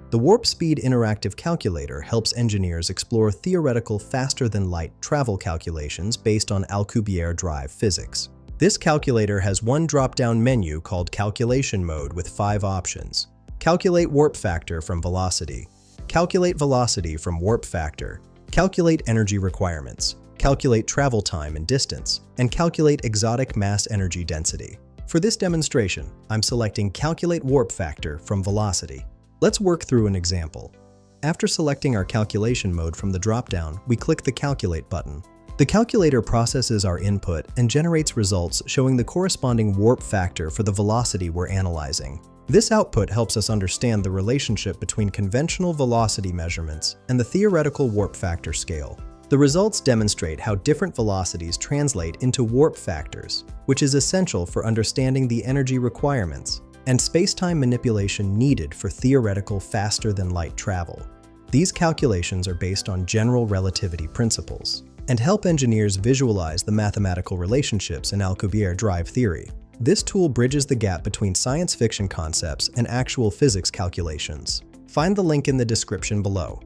The warp speed interactive calculator helps engineers explore theoretical faster-than-light travel calculations based on Alcubierre drive physics. This calculator has one drop-down menu called Calculation Mode with 5 options. Calculate warp factor from velocity. Calculate velocity from warp factor. Calculate energy requirements. Calculate travel time and distance. And calculate exotic mass energy density. For this demonstration, I'm selecting Calculate warp factor from velocity. Let's work through an example. After selecting our calculation mode from the dropdown, we click the Calculate button. The calculator processes our input and generates results showing the corresponding warp factor for the velocity we're analyzing. This output helps us understand the relationship between conventional velocity measurements and the theoretical warp factor scale. The results demonstrate how different velocities translate into warp factors, which is essential for understanding the energy requirements and space-time manipulation needed for theoretical faster-than-light travel. These calculations are based on general relativity principles and help engineers visualize the mathematical relationships in Alcubierre drive theory. This tool bridges the gap between science fiction concepts and actual physics calculations. Find the link in the description below.